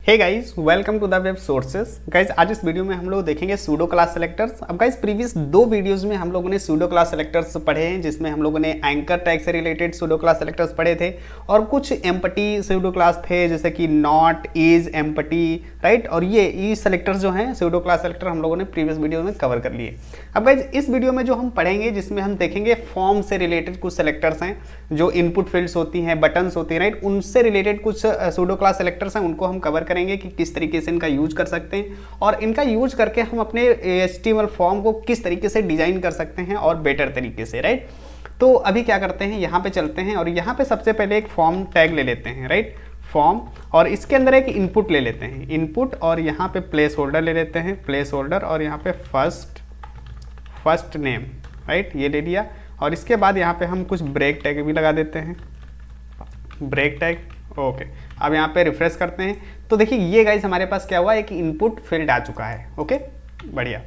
Hey guys, welcome to the web sources. Guys, आज इस video में हम लोग देखेंगे सूडो क्लास सेलेक्टर्स। अब गाइस, प्रीवियस दो वीडियोस में हम लोगों ने सूडो क्लास सेलेक्टर्स पढ़े हैं, जिसमें हम लोगों ने एंकर टैग से रिलेटेड सूडो क्लास सेलेक्टर्स पढ़े थे और कुछ एम्पटी सूडो क्लास थे, जैसे कि नॉट, इज, एम्पटी, राइट। और ये सेलेक्टर्स जो हैं सूडो क्लास सेलेक्टर हम लोगों ने प्रीवियस वीडियो में कवर कर लिए। अब गाइस, इस वीडियो में जो हम पढ़ेंगे, जिसमें हम देखेंगे फॉर्म से रिलेटेड कुछ सेलेक्टर्स हैं, जो इनपुट फील्ड्स होती हैं, बटन्स होती हैं, राइट, उनसे रिलेटेड कुछ सूडो क्लास सेलेक्टर्स हैं, उनको हम कवर करेंगे कि किस तरीके से इनका यूज कर सकते हैं और इनका यूज करके हम अपने HTML फॉर्म को किस तरीके से डिजाइन कर सकते हैं और बेटर तरीके से, राइट। तो अभी क्या करते हैं, यहाँ पे चलते हैं और यहाँ पे सबसे पहले एक फॉर्म टैग ले लेते हैं, राइट, फॉर्म, और इसके अंदर एक इनपुट ले लेते हैं, इनपुट, और यहाँ पे प्लेस होल्डर ले लेते हैं, प्लेस होल्डर, और यहाँ पे फर्स्ट नेम, राइट, ये ले लिया। और इसके बाद यहाँ पे हम कुछ ब्रेक टैग भी लगा देते हैं, ब्रेक टैग, ओके। अब यहाँ पे रिफ्रेश करते हैं तो देखिए ये गाइस हमारे पास क्या हुआ, एक इनपुट फील्ड आ चुका है, ओके, बढ़िया।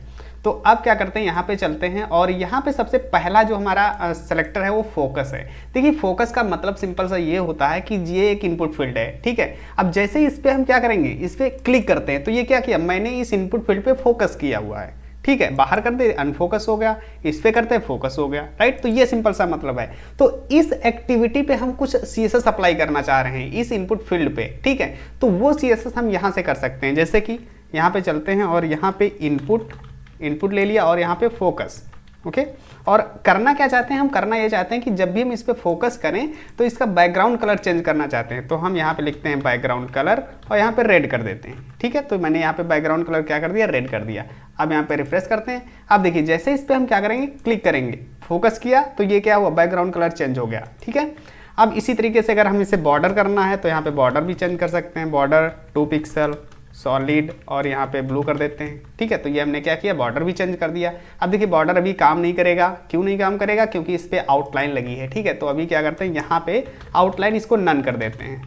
तो अब क्या करते हैं, यहाँ पे चलते हैं और यहाँ पे सबसे पहला जो हमारा सेलेक्टर है वो फोकस है। देखिए फोकस का मतलब सिंपल सा ये होता है कि ये एक इनपुट फील्ड है, ठीक है। अब जैसे ही इस पर हम क्या करेंगे, इस पर क्लिक करते हैं तो ये क्या किया, मैंने इस इनपुट फील्ड पे फोकस किया हुआ है, ठीक है। बाहर करते अनफोकस हो गया, इस पे करते फोकस हो गया, राइट। तो ये सिंपल सा मतलब है। तो इस एक्टिविटी पे हम कुछ CSS अप्लाई करना चाह रहे हैं इस इनपुट फील्ड पे, ठीक है। तो वो CSS हम यहाँ से कर सकते हैं, जैसे कि यहाँ पे चलते हैं और यहाँ पे इनपुट ले लिया और यहाँ पे फोकस, ओके। और करना क्या चाहते हैं हम, करना ये चाहते हैं कि जब भी हम इस पे फोकस करें तो इसका बैकग्राउंड कलर चेंज करना चाहते हैं। तो हम यहाँ पे लिखते हैं बैकग्राउंड कलर और यहाँ पे रेड कर देते हैं, ठीक है। तो मैंने यहाँ पे बैकग्राउंड कलर क्या कर दिया, रेड कर दिया। अब यहाँ पे रिफ्रेश करते हैं। अब देखिए जैसे इस पे हम क्या करेंगे, क्लिक करेंगे, फोकस किया तो ये क्या हुआ, बैकग्राउंड कलर चेंज हो गया, ठीक है। अब इसी तरीके से अगर हम इसे बॉर्डर करना है तो यहाँ पे बॉर्डर भी चेंज कर सकते हैं, बॉर्डर 2 पिक्सल सॉलिड और यहाँ पे ब्लू कर देते हैं, ठीक है। तो ये हमने क्या किया, बॉर्डर भी चेंज कर दिया। अब देखिए बॉर्डर अभी काम नहीं करेगा, क्यों नहीं काम करेगा, क्योंकि इस पे आउटलाइन लगी है, ठीक है। तो अभी क्या करते हैं, यहाँ पे आउटलाइन इसको नन कर देते हैं,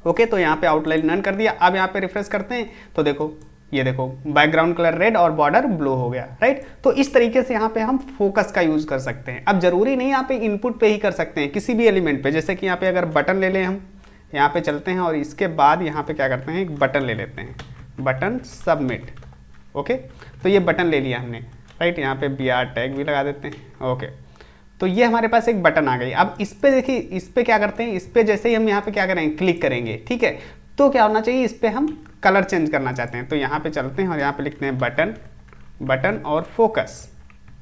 ओके। तो यहाँ पे आउटलाइन नन कर दिया। अब यहाँ पे रिफ्रेश करते हैं तो देखो, ये देखो बैकग्राउंड कलर रेड और बॉर्डर ब्लू हो गया, राइट। तो इस तरीके से यहाँ पे हम फोकस का यूज कर सकते हैं। अब जरूरी नहीं यहाँ पे इनपुट पे ही कर सकते हैं, किसी भी एलिमेंट पे, जैसे कि यहाँ पे अगर बटन ले लें, हम यहाँ पे चलते हैं और इसके बाद यहाँ पे क्या करते हैं, एक बटन ले लेते हैं, बटन सबमिट, ओके। तो ये बटन ले लिया हमने, राइट। यहाँ पे BR टैग भी लगा देते हैं, ओके। तो ये हमारे पास एक बटन आ गई। अब इस पे देखिए, इस पे क्या करते हैं, इस पे जैसे ही हम यहाँ पे क्या करेंगे, क्लिक करेंगे, ठीक है। तो क्या होना चाहिए, इस पे हम कलर चेंज करना चाहते हैं। तो यहाँ पे चलते हैं और यहाँ पे लिखते हैं बटन और फोकस,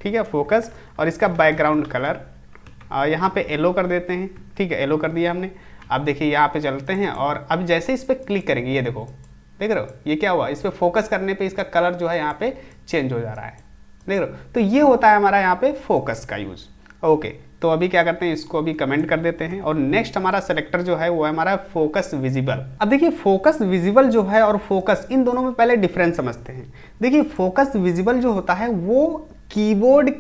ठीक है, फोकस, और इसका बैकग्राउंड कलर यहाँ पे येलो कर देते हैं, ठीक है, येलो कर दिया हमने। अब देखिए यहाँ पे चलते हैं और अब जैसे इस पर क्लिक करेंगे, ये देखो, देख रहे हो ये क्या हुआ, इस पर फोकस करने पे इसका कलर जो है यहाँ पे चेंज हो जा रहा है, देख रहे हो। तो ये होता है हमारा यहाँ पे फोकस का यूज, ओके। तो अभी क्या करते हैं, इसको अभी कमेंट कर देते हैं और नेक्स्ट हमारा सेलेक्टर जो है वो है हमारा फोकस विजिबल। अब देखिए फोकस विजिबल जो है और फोकस, इन दोनों में पहले डिफरेंस समझते हैं। देखिए फोकस विजिबल जो होता है वो कीबोर्ड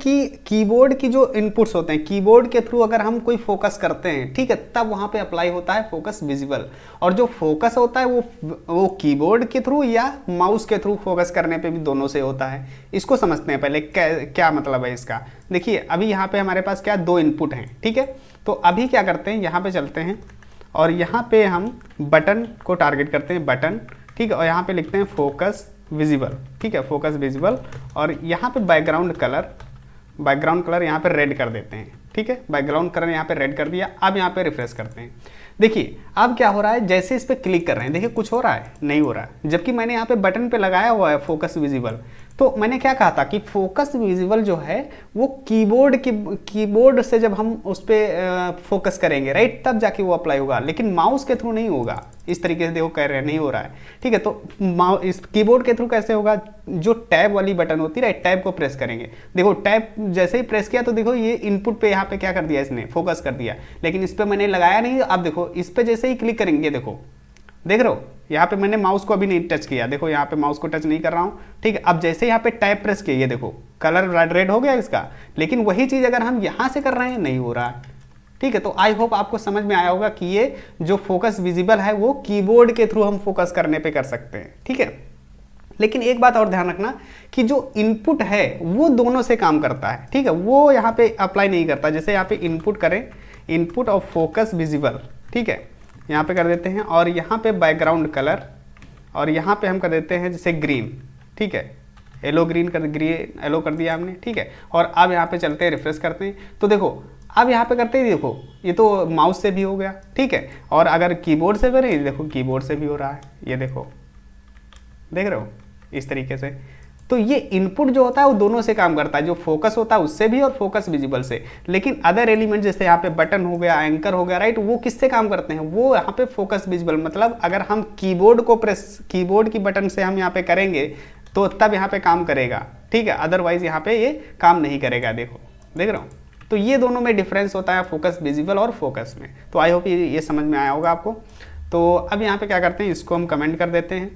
की जो इनपुट्स होते हैं, कीबोर्ड के थ्रू अगर हम कोई फोकस करते हैं, ठीक है, तब वहां पे अप्लाई होता है फोकस विजिबल। और जो फोकस होता है वो कीबोर्ड के थ्रू या माउस के थ्रू फोकस करने पे भी दोनों से होता है। इसको समझते हैं पहले, क्या मतलब है इसका। देखिए अभी यहाँ पे हमारे पास क्या, 2 इनपुट हैं, ठीक है। तो अभी क्या करते हैं, यहाँ पे चलते हैं और यहाँ पे हम बटन को टारगेट करते हैं, बटन, ठीक है, और यहाँ पे लिखते हैं फोकस विजिबल, ठीक है, फोकस विजिबल। और यहाँ पे बैकग्राउंड कलर यहाँ पे रेड कर देते हैं, ठीक है, बैकग्राउंड कलर यहाँ पे रेड कर दिया। अब यहाँ पे रिफ्रेश करते हैं। देखिए अब क्या हो रहा है, जैसे इस पे क्लिक कर रहे हैं, देखिए कुछ हो रहा है, नहीं हो रहा है, जबकि मैंने यहाँ पे बटन पे लगाया हुआ है फोकस विजिबल। तो मैंने क्या कहा था कि फोकस विजिबल जो है वो कीबोर्ड से जब हम उस पर फोकस करेंगे, राइट, तब जाके वो अप्लाई होगा, लेकिन माउस के थ्रू नहीं होगा। इस तरीके से देखो कह रहे हैं नहीं हो रहा है, ठीक है। तो इस कीबोर्ड के थ्रू कैसे होगा, जो टैब वाली बटन होती है, राइट, टैब को प्रेस करेंगे। देखो टैब जैसे ही प्रेस किया तो देखो ये इनपुट पे यहाँ पे क्या कर दिया, इसने फोकस कर दिया, लेकिन इस पर मैंने लगाया नहीं। अब देखो इस पे जैसे ही क्लिक करेंगे, देखो देख रहे हो, यहाँ पे मैंने माउस को अभी नहीं टच किया, देखो यहाँ पे माउस को टच नहीं कर रहा हूँ, ठीक है। अब जैसे यहाँ पे टैब प्रेस किया, ये देखो कलर रेड हो गया इसका, लेकिन वही चीज अगर हम यहाँ से कर रहे हैं, नहीं हो रहा है, ठीक है। तो आई होप आपको समझ में आया होगा कि ये जो फोकस विजिबल है वो कीबोर्ड के थ्रू हम फोकस करने पे कर सकते हैं, ठीक है। लेकिन एक बात और ध्यान रखना कि जो इनपुट है वो दोनों से काम करता है, ठीक है, वो यहाँ पे अप्लाई नहीं करता। जैसे यहाँ पे इनपुट करें, इनपुट ऑफ फोकस विजिबल, ठीक है, यहाँ पे कर देते हैं और यहाँ पे बैकग्राउंड कलर और यहाँ पे हम कर देते हैं जैसे ग्रीन, ठीक है, येलो येलो कर दिया हमने, ठीक है। और अब यहाँ पे चलते हैं, रिफ्रेश करते हैं, तो देखो अब यहाँ पे करते हैं, देखो ये तो माउस से भी हो गया, ठीक है। और अगर कीबोर्ड से भी, नहीं देखो कीबोर्ड से भी हो रहा है, ये देखो, देख रहे हो इस तरीके से। तो ये इनपुट जो होता है वो दोनों से काम करता है, जो फोकस होता है उससे भी और फोकस विजिबल से। लेकिन अदर एलिमेंट जैसे यहाँ पे बटन हो गया, एंकर हो गया, राइट, वो किससे काम करते हैं, वो यहाँ पे फोकस विजिबल, मतलब अगर हम कीबोर्ड की बटन से हम यहाँ पे करेंगे तो तब यहाँ पे काम करेगा, ठीक है, अदरवाइज यहाँ पे ये काम नहीं करेगा। देखो, देख रहे हो, तो ये दोनों में डिफरेंस होता है, फोकस विजिबल और फोकस में। तो आई होप ये समझ में आया होगा आपको। तो अब यहाँ पे क्या करते हैं, इसको हम कमेंट कर देते हैं।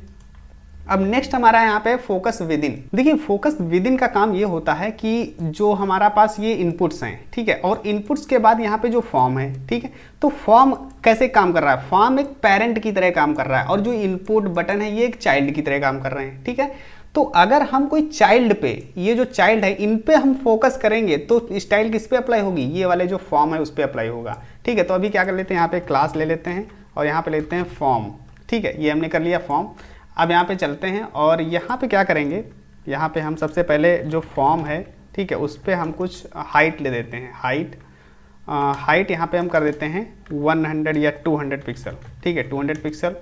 अब नेक्स्ट हमारा यहाँ पे फोकस विद इन। देखिए फोकस विद इन का काम ये होता है कि जो हमारा पास ये इनपुट्स हैं, ठीक है, और इनपुट्स के बाद यहाँ पे जो फॉर्म है, ठीक है, तो फॉर्म कैसे काम कर रहा है, फॉर्म एक पेरेंट की तरह काम कर रहा है और जो इनपुट बटन है ये एक चाइल्ड की तरह काम कर रहे हैं, ठीक है। तो अगर हम कोई चाइल्ड पे, ये जो चाइल्ड है इन पे हम फोकस करेंगे तो स्टाइल किस पे अप्लाई होगी, ये वाले जो फॉर्म है उस पर अप्लाई होगा, ठीक है। तो अभी क्या कर लेते हैं, यहाँ पे क्लास ले लेते हैं और यहाँ पे लेते हैं फॉर्म, ठीक है, ये हमने कर लिया फॉर्म। अब यहाँ पे चलते हैं और यहाँ पे क्या करेंगे, यहाँ पे हम सबसे पहले जो फॉर्म है, ठीक है, उस पर हम कुछ हाइट ले देते हैं, हाइट यहाँ पे हम कर देते हैं 100 या 200 पिक्सल, ठीक है, 200 पिक्सल,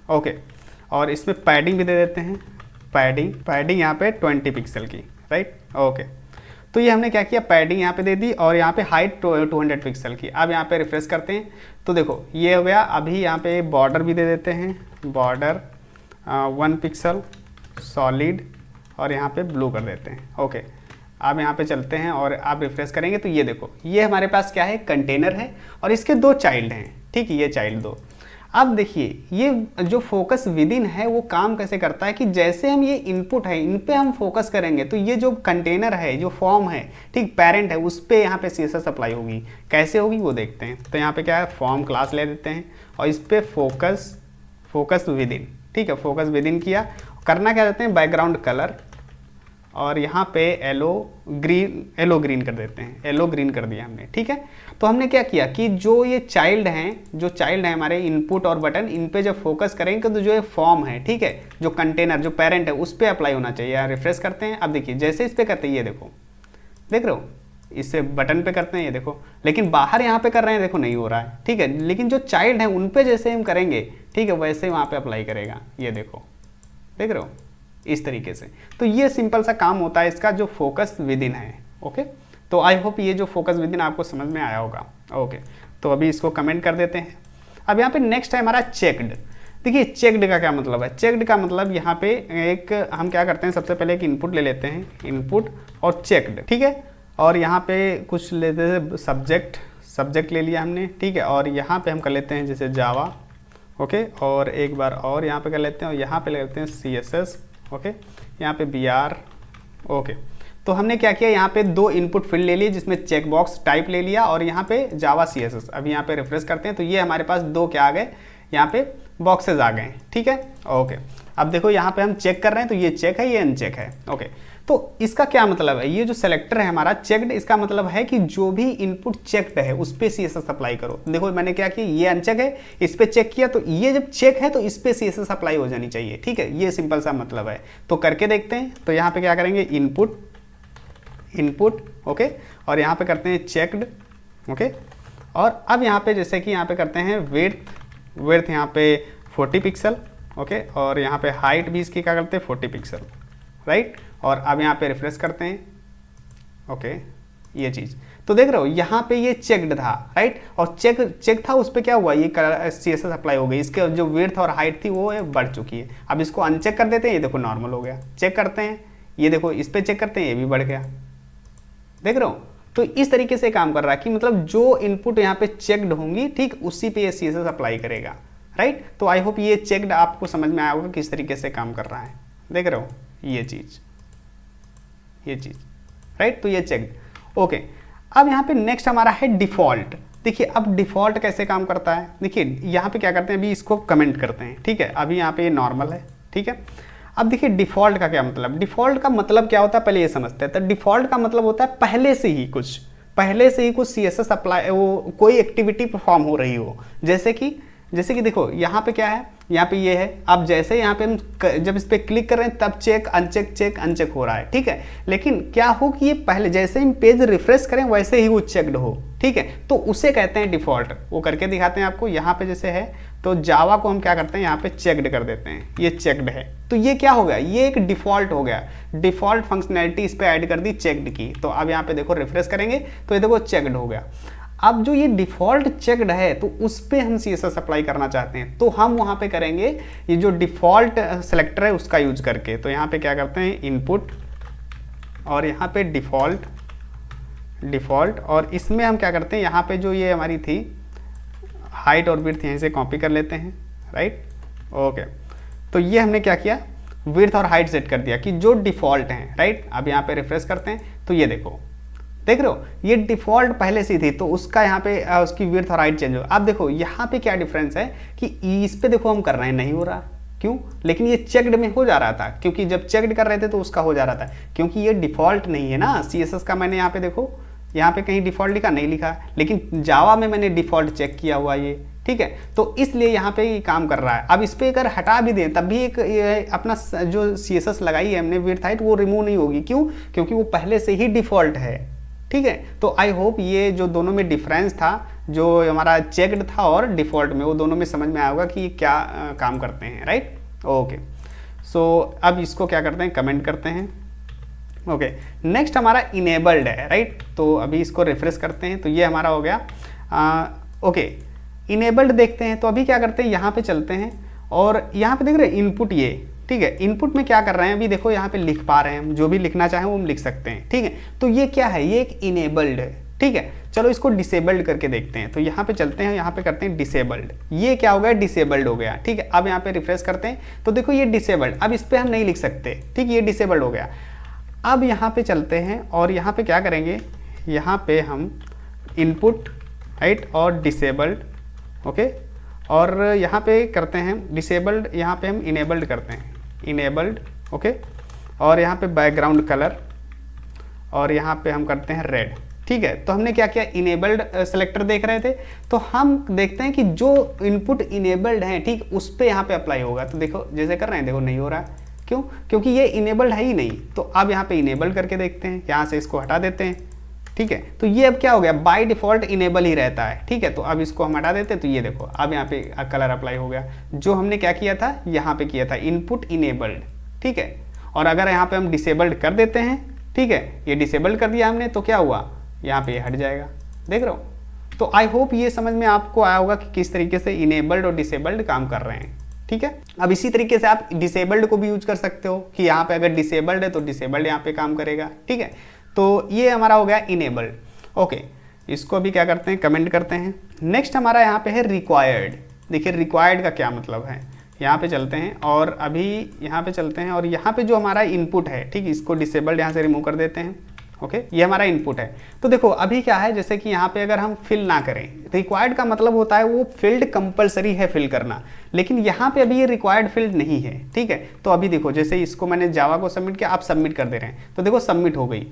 ओके। और इसमें पैडिंग भी दे देते हैं, पैडिंग यहाँ पे 20 पिक्सल की, राइट, ओके। तो ये हमने क्या किया, पैडिंग यहाँ पे दे दी और यहाँ पे हाइट 200 पिक्सल की। अब यहाँ पे रिफ्रेश करते हैं तो देखो ये हो गया। अभी यहाँ पे बॉर्डर भी दे देते हैं, बॉर्डर 1 पिक्सल सॉलिड और यहाँ पे ब्लू कर देते हैं, ओके। अब यहाँ पे चलते हैं और आप रिफ्रेश करेंगे तो ये देखो, ये हमारे पास क्या है, कंटेनर है और इसके 2 चाइल्ड हैं, ठीक है, ये चाइल्ड 2। अब देखिए ये जो फोकस विद इन है वो काम कैसे करता है कि जैसे हम ये इनपुट है इन पे हम फोकस करेंगे तो ये जो कंटेनर है, जो फॉर्म है, ठीक, पेरेंट है, उस पर यहाँ पे CSS अप्लाई होगी। कैसे होगी वो देखते हैं। तो यहाँ पे क्या है, फॉर्म क्लास ले देते हैं और इस पर फोकस विद इन, ठीक है, फोकस विद इन किया। करना क्या देते हैं, बैकग्राउंड कलर और यहाँ पे येलो ग्रीन कर देते हैं, येलो ग्रीन कर दिया हमने, ठीक है। तो हमने क्या किया कि जो ये चाइल्ड हैं हमारे इनपुट और बटन, इन पे जब फोकस करेंगे तो जो ये फॉर्म है, ठीक है, जो कंटेनर जो पेरेंट है उस पर अप्लाई होना चाहिए। रिफ्रेश करते हैं, अब देखिए जैसे इस पर करते हैं, ये देखो, देख रहे हो, इससे बटन पे करते हैं, ये देखो, लेकिन बाहर यहाँ पे कर रहे हैं, देखो नहीं हो रहा है, ठीक है। लेकिन जो चाइल्ड है उन पे जैसे हम करेंगे, ठीक है, वैसे वहाँ पे अप्लाई करेगा, ये देखो, देख रहे हो, इस तरीके से। तो ये सिंपल सा काम होता है इसका, जो फोकस विद इन है, ओके। तो आई होप ये जो फोकस विद इन आपको समझ में आया होगा, ओके। तो अभी इसको कमेंट कर देते हैं। अब यहाँ पे नेक्स्ट है हमारा चेक्ड। देखिए चेक्ड का क्या मतलब है, चेक्ड का मतलब यहाँ पे एक हम क्या करते हैं, सबसे पहले एक इनपुट ले लेते हैं, इनपुट और चेक्ड, ठीक है। और यहाँ पे कुछ लेते हैं सब्जेक्ट ले लिया हमने, ठीक है। और यहाँ पे हम कर लेते हैं जैसे जावा, ओके। और एक बार और यहाँ पे कर लेते हैं और यहाँ पे ले लेते हैं CSS, ओके। यहाँ पे BR, ओके। तो हमने क्या किया, यहाँ पे 2 इनपुट फील्ड ले लिए जिसमें चेक बॉक्स टाइप ले लिया और यहाँ पे जावा CSS। अभी यहाँ पे रिफ्रेश करते हैं तो ये हमारे पास 2 क्या आ गए, यहाँ पे बॉक्सेस आ गए, ठीक है, ओके। अब देखो यहाँ पे हम चेक कर रहे हैं तो ये चेक है, ये अनचेक है, ओके। तो इसका क्या मतलब है, ये जो सेलेक्टर है हमारा चेक्ड, इसका मतलब है कि जो भी इनपुट चेक्ड है उस पर CSS अप्लाई करो। देखो मैंने क्या किया, ये अनचेक है, इस पर चेक किया, तो ये जब चेक है तो इस पर CSS अप्लाई हो जानी चाहिए, ठीक है। ये सिंपल सा मतलब है। तो करके देखते हैं। तो यहाँ पे क्या करेंगे, इनपुट, ओके, और यहाँ पे करते हैं चेक्ड, ओके। और अब यहाँ पे जैसे कि यहाँ पे करते हैं विड्थ यहाँ पे 40 पिक्सल, ओके। और यहाँ पे हाइट भी इसकी क्या करते हैं 40 पिक्सल, राइट। और अब यहाँ पे रिफ्रेश करते हैं, ओके, ये चीज़। तो देख रहे हो यहाँ पे ये चेक्ड था, राइट, और चेक था, उस पर क्या हुआ, ये CSS अप्लाई हो गई, इसके जो विड्थ और हाइट थी वो बढ़ चुकी है। अब इसको अनचेक कर देते हैं, ये देखो नॉर्मल हो गया। चेक करते हैं, ये देखो इस पर चेक करते हैं, ये भी बढ़ गया, देख रहे हो। तो इस तरीके से काम कर रहा है कि मतलब जो इनपुट यहाँ पे चेक्ड होंगी, ठीक, उसी पे ये CSS अप्लाई करेगा, राइट। तो आई होप ये चेक्ड आपको समझ में आया होगा किस तरीके से काम कर रहा है, देख रहे हो, ये चीज़, राइट। तो ये चेक्ड, ओके। अब यहाँ पे नेक्स्ट हमारा है डिफ़ॉल्ट। देखिए अब डिफ़ॉल्ट कैसे काम करता है, देखिए यहाँ पे क्या करते हैं, अभी इसको कमेंट करते हैं, ठीक है। अभी यहाँ पे ये नॉर्मल है, ठीक है। अब देखिए डिफ़ॉल्ट का क्या मतलब, डिफ़ॉल्ट का मतलब क्या होता है पहले ये समझते हैं। तो डिफ़ॉल्ट का मतलब होता है पहले से ही कुछ CSS अप्लाई, वो कोई एक्टिविटी परफॉर्म हो रही हो, जैसे कि देखो यहाँ पे क्या है, यहाँ पे ये है। अब जैसे यहाँ पे हम जब इस पर क्लिक कर रहे हैं तब चेक अनचेक हो रहा है, ठीक है। लेकिन क्या हो कि ये पहले जैसे हम पेज रिफ्रेश करें वैसे ही वो चेक्ड हो, ठीक है, तो उसे कहते हैं डिफ़ॉल्ट। वो करके दिखाते हैं आपको। यहाँ पे जैसे है तो जावा को हम क्या करते हैं, यहाँ पे चेक्ड कर देते हैं, ये चेक्ड है, तो ये क्या हो गया, ये एक डिफ़ॉल्ट हो गया। डिफ़ॉल्ट फंक्शनैलिटी इस पर ऐड कर दी चेक्ड की। तो अब यहाँ पे देखो रिफ्रेश करेंगे तो ये देखो चेक्ड हो गया। अब जो ये डिफ़ॉल्ट चेक्ड है तो उस पर हम CSS अप्लाई करना चाहते हैं, तो हम वहाँ पे करेंगे ये जो डिफ़ॉल्ट सेलेक्टर है उसका यूज करके। तो यहाँ पे क्या करते हैं, इनपुट और यहाँ पे डिफ़ॉल्ट और इसमें हम क्या करते हैं, यहाँ पे जो ये हमारी थी हाइट और विड्थ यहीं से कॉपी कर लेते हैं, राइट, ओके। तो ये हमने क्या किया, विड्थ और हाइट सेट कर दिया कि जो डिफ़ॉल्ट हैं, राइट। अब यहाँ पे रिफ्रेश करते हैं तो ये देखो, देख रहे हो, ये डिफ़ॉल्ट पहले से थी तो उसका यहाँ पे उसकी विड्थ और हाइट चेंज हो। अब देखो यहाँ पे क्या डिफरेंस है कि इस पे देखो हम कर रहे हैं नहीं हो रहा, क्यों, लेकिन ये चेक्ड में हो जा रहा था, क्योंकि जब चेक्ड कर रहे थे तो उसका हो जा रहा था, क्योंकि ये डिफ़ॉल्ट नहीं है ना। CSS का मैंने यहाँ पे देखो, यहाँ पे कहीं डिफ़ॉल्ट लिखा नहीं लिखा, लेकिन जावा में मैंने डिफ़ॉल्ट चेक किया हुआ ये, ठीक है। तो इसलिए यहाँ पे ये काम कर रहा है। अब इस पर अगर हटा भी दें तब भी एक अपना जो CSS लगाई है हमने विड्थ हाइट वो रिमूव नहीं होगी, क्यों, क्योंकि वो पहले से ही डिफ़ॉल्ट है, ठीक है। तो आई होप ये जो दोनों में डिफरेंस था, जो हमारा चेक्ड था और डिफ़ॉल्ट में, वो दोनों में समझ में आया होगा कि ये क्या काम करते हैं, राइट, ओके। सो अब इसको क्या करते हैं, कमेंट करते हैं, ओके। नेक्स्ट हमारा इनेबल्ड है, राइट। तो अभी इसको रिफ्रेश करते हैं तो ये हमारा हो गया, ओके। इनेबल्ड देखते हैं तो अभी क्या करते हैं, यहाँ पे चलते हैं और यहाँ पे देख रहे हैं इनपुट, ये ठीक है। इनपुट में क्या कर रहे हैं, अभी देखो यहाँ पे लिख पा रहे हैं हम, जो भी लिखना चाहें वो हम लिख सकते हैं, ठीक है। तो ये क्या है, ये एक इनेबल्ड है, ठीक है। चलो इसको डिसेबल्ड करके देखते हैं। तो यहाँ पे चलते हैं, यहाँ पे करते हैं डिसेबल्ड, ये क्या हो गया, डिसेबल्ड हो गया, ठीक है। अब यहाँ पे रिफ्रेश करते हैं तो देखो ये डिसेबल्ड, अब इस पर हम नहीं लिख सकते, ठीक, ये डिसेबल्ड हो गया। अब यहाँ पे चलते हैं और यहाँ पे क्या करेंगे, यहाँ पे हम इनपुट, राइट, और डिसेबल्ड, ओके, और यहाँ पे करते हैं डिसेबल्ड, यहाँ पे हम इनेबल्ड करते हैं, इनेबल्ड, ओके, और यहाँ पे बैकग्राउंड कलर और यहाँ पे हम करते हैं रेड, ठीक है। तो हमने क्या किया, इनेबल्ड सेलेक्टर देख रहे थे तो हम देखते हैं कि जो इनपुट इनेबल्ड है, ठीक, उस पर यहाँ पे अप्लाई होगा। तो देखो जैसे कर रहे हैं, देखो नहीं हो रहा, क्यों, क्योंकि ये इनेबल्ड है ही नहीं। तो अब यहाँ पे इनेबल करके देखते हैं, यहाँ से इसको हटा देते हैं, ठीक है। तो ये अब क्या हो गया, बाय डिफ़ॉल्ट इनेबल ही रहता है, ठीक है। तो अब इसको हम हटा देते हैं तो ये देखो अब यहाँ पे कलर अप्लाई हो गया, जो हमने क्या किया था, यहाँ पे किया था इनपुट इनेबल्ड, ठीक है। और अगर यहाँ पे हम डिसेबल्ड कर देते हैं, ठीक है, ये डिसेबल्ड कर दिया हमने तो क्या हुआ, यहाँ पे हट जाएगा, देख रहे हो। तो आई होप ये समझ में आपको आया होगा कि किस तरीके से इनेबल्ड और डिसेबल्ड काम कर रहे हैं, ठीक है। अब इसी तरीके से आप डिसेबल्ड को भी यूज कर सकते हो कि यहाँ पे अगर डिसेबल्ड है तो डिसेबल्ड यहाँ पे काम करेगा, ठीक है। तो ये हमारा हो गया इनेबल्ड, ओके। इसको भी क्या करते हैं, कमेंट करते हैं। नेक्स्ट हमारा यहाँ पे है रिक्वायर्ड। देखिए रिक्वायर्ड का क्या मतलब है, यहाँ पे चलते हैं और अभी यहाँ पे चलते हैं और यहाँ पे जो हमारा इनपुट है, ठीक, इसको डिसेबल्ड यहाँ से रिमूव कर देते हैं, ओके। ये हमारा इनपुट है। तो देखो अभी क्या है, जैसे कि यहाँ पे अगर हम फिल ना करें, रिक्वायर्ड का मतलब होता है वो फील्ड कंपलसरी है फिल करना, लेकिन यहाँ पे अभी ये रिक्वायर्ड फील्ड नहीं है, ठीक है। तो अभी देखो जैसे इसको मैंने जावा को सबमिट किया, आप सबमिट कर दे रहे हैं तो देखो सबमिट हो गई,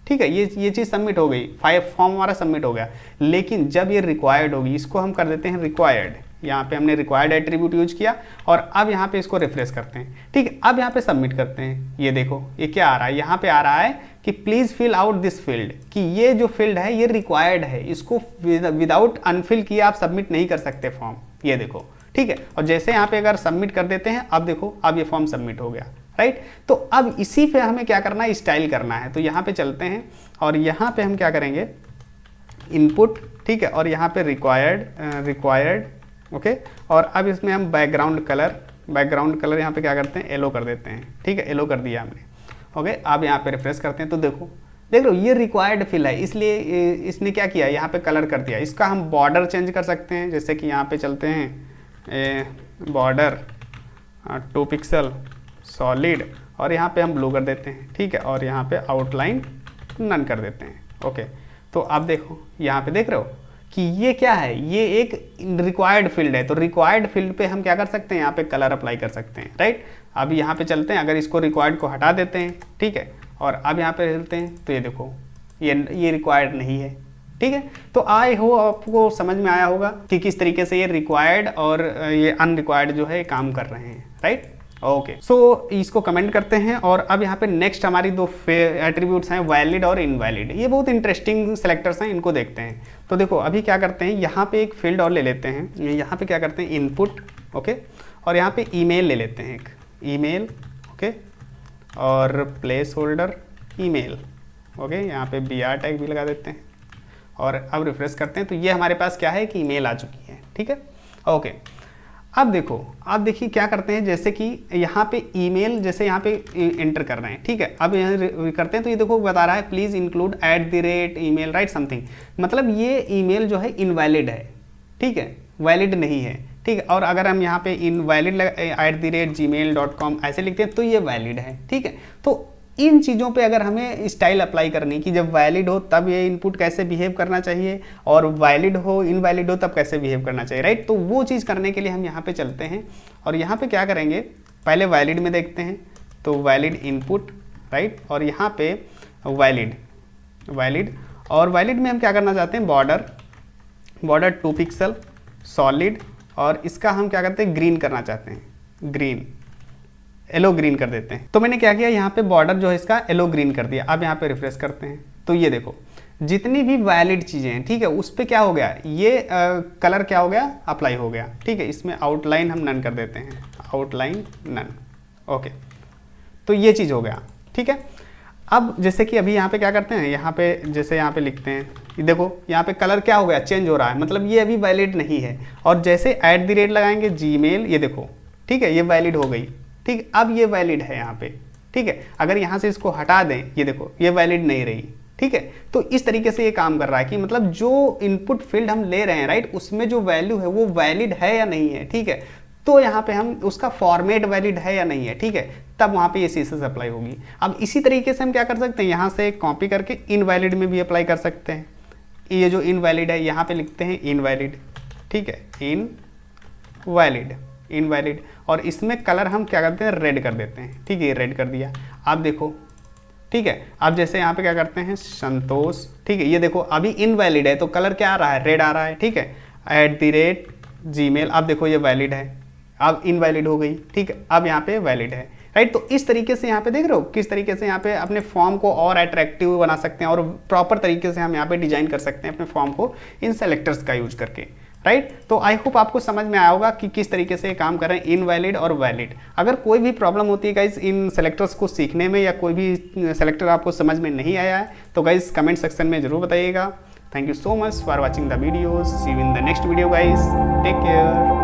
ठीक है, ये चीज़ सबमिट हो गई, फॉर्म हमारा सबमिट हो गया। लेकिन जब ये रिक्वायर्ड होगी, इसको हम कर देते हैं रिक्वायर्ड, यहाँ पे हमने रिक्वायर्ड एट्रीब्यूट यूज किया और अब यहाँ पे इसको रिफ्रेश करते हैं, ठीक है। अब यहाँ पे सबमिट करते हैं, ये देखो ये क्या आ रहा है, यहाँ पे आ रहा है कि please fill out this field, कि ये जो फील्ड है ये रिक्वायर्ड है, इसको विदाउट अनफिल किए आप सबमिट नहीं कर सकते फॉर्म, ये देखो, ठीक है। और जैसे यहाँ पे अगर सबमिट कर देते हैं, अब देखो अब ये फॉर्म सबमिट हो गया, राइट। तो अब इसी पे हमें क्या करना है, स्टाइल करना है। तो यहाँ पे चलते हैं और यहाँ पे हम क्या करेंगे, इनपुट, ठीक है, और यहाँ पे रिक्वायर्ड, ओके। और अब इसमें हम बैकग्राउंड कलर यहाँ पे क्या करते हैं, येलो कर देते हैं, ठीक है, येलो कर दिया हमने, ओके। अब यहाँ पे रिफ्रेश करते हैं तो देखो देख लो ये रिक्वायर्ड फिल है, इसलिए इसने क्या किया, यहाँ पे कलर कर दिया। इसका हम बॉर्डर चेंज कर सकते हैं, जैसे कि यहाँ पे चलते हैं बॉर्डर 2 पिक्सल सॉलिड और यहाँ पे हम ब्लू कर देते हैं, ठीक है। और यहाँ पे आउटलाइन नन कर देते हैं, ओके। तो अब देखो यहाँ पे देख रहे हो कि ये क्या है, ये एक रिक्वायर्ड फील्ड है। तो रिक्वायर्ड फील्ड पे हम क्या कर सकते हैं, यहाँ पे कलर अप्लाई कर सकते हैं, राइट। अब यहाँ पे चलते हैं, अगर इसको रिक्वायर्ड को हटा देते हैं, ठीक है, और अब यहाँ पे चलते हैं तो ये देखो ये रिक्वायर्ड नहीं है, ठीक है। तो आई हो आपको समझ में आया होगा कि किस तरीके से ये रिक्वायर्ड और ये अनरिक्वायर्ड जो है काम कर रहे हैं, राइट। ओके, सो इसको कमेंट करते हैं। और अब यहाँ पे नेक्स्ट हमारी दो एट्रीब्यूट्स हैं, वैलिड और इनवैलिड। ये बहुत इंटरेस्टिंग सेलेक्टर्स हैं, इनको देखते हैं। तो देखो अभी क्या करते हैं, यहाँ पे एक फील्ड और ले लेते हैं। यहाँ पे क्या करते हैं, इनपुट, ओके, और यहाँ पे ईमेल ले लेते हैं, एक ईमेल, ओके, और प्लेस होल्डर ईमेल, ओके, यहाँ पे BR टैग भी लगा देते हैं। और अब रिफ्रेश करते हैं तो ये हमारे पास क्या है कि ईमेल आ चुकी है, ठीक है। ओके, अब देखो, आप देखिए क्या करते हैं, जैसे कि यहाँ पे ईमेल जैसे यहाँ पे एंटर कर रहे हैं, ठीक है। अब यहाँ करते हैं तो ये देखो बता रहा है please include @email right something, मतलब ये ईमेल जो है इनवैलिड है, ठीक है, वैलिड नहीं है, ठीक है। और अगर हम यहाँ पे इनवैलिड @gmail.com ऐसे लिखते हैं तो ये वैलिड है, ठीक है। तो इन चीज़ों पे अगर हमें स्टाइल अप्लाई करनी कि जब वैलिड हो तब ये इनपुट कैसे बिहेव करना चाहिए, और वैलिड हो इनवैलिड हो तब कैसे बिहेव करना चाहिए, राइट। तो वो चीज़ करने के लिए हम यहाँ पे चलते हैं और यहाँ पे क्या करेंगे, पहले वैलिड में देखते हैं। तो वैलिड इनपुट, राइट, और यहाँ पे वैलिड और वैलिड में हम क्या करना चाहते हैं, बॉर्डर 2 पिक्सल सॉलिड, और इसका हम क्या करते हैं, ग्रीन करना चाहते हैं, ग्रीन, येलो ग्रीन कर देते हैं। तो मैंने क्या किया, यहाँ पे बॉर्डर जो है इसका येलो ग्रीन कर दिया। अब यहाँ पे रिफ्रेश करते हैं तो ये देखो जितनी भी वैलिड चीज़ें हैं, ठीक है, उस पर क्या हो गया, ये कलर क्या हो गया, अप्लाई हो गया, ठीक है। इसमें आउटलाइन हम नन कर देते हैं, आउटलाइन नन, ओके। तो ये चीज़ हो गया, ठीक है। अब जैसे कि अभी यहाँ पे क्या करते हैं, यहाँ पे जैसे यहाँ पे लिखते हैं, देखो यहाँ पे कलर क्या हो गया, चेंज हो रहा है, मतलब ये अभी वैलिड नहीं है। और जैसे @ लगाएंगे Gmail, ये देखो, ठीक है, ये वैलिड हो गई, ठीक। अब ये वैलिड है यहाँ पे, ठीक है। अगर यहाँ से इसको हटा दें, ये देखो ये वैलिड नहीं रही, ठीक है। तो इस तरीके से ये काम कर रहा है कि मतलब जो इनपुट फील्ड हम ले रहे हैं, राइट, उसमें जो वैल्यू है वो वैलिड है या नहीं है, ठीक है। तो यहाँ पे हम उसका फॉर्मेट वैलिड है या नहीं है, ठीक है, तब वहाँ पे ये CSS अप्लाई होगी। अब इसी तरीके से हम क्या कर सकते हैं, यहाँ से कॉपी करके इनवैलिड में भी अप्लाई कर सकते हैं। ये जो इनवैलिड है यहाँ पे लिखते हैं इनवैलिड, ठीक है, इनवैलिड, और इसमें कलर हम क्या करते हैं, रेड कर देते हैं, ठीक है, ये रेड कर दिया। आप देखो, ठीक है। अब जैसे यहाँ पे क्या करते हैं, संतोष, ठीक है, ये देखो अभी इनवैलिड है तो कलर क्या आ रहा है, रेड आ रहा है, ठीक है। @gmail, अब देखो ये वैलिड है, अब इनवैलिड हो गई, ठीक है, अब यहाँ पे वैलिड है, राइट। तो इस तरीके से यहाँ पे देख रहे हो किस तरीके से यहाँ पे अपने फॉर्म को और अट्रैक्टिव बना सकते हैं, और प्रॉपर तरीके से हम यहाँ पे डिजाइन कर सकते हैं अपने फॉर्म को इन सेलेक्टर्स का यूज करके, राइट। तो आई होप आपको समझ में आया होगा कि किस तरीके से काम कर रहे हैं इनवैलिड और वैलिड। अगर कोई भी प्रॉब्लम होती है गाइज इन सेलेक्टर्स को सीखने में, या कोई भी सेलेक्टर आपको समझ में नहीं आया है, तो गाइज कमेंट सेक्शन में जरूर बताइएगा। Thank you so much for watching the videos, see you in the next video guys, take care.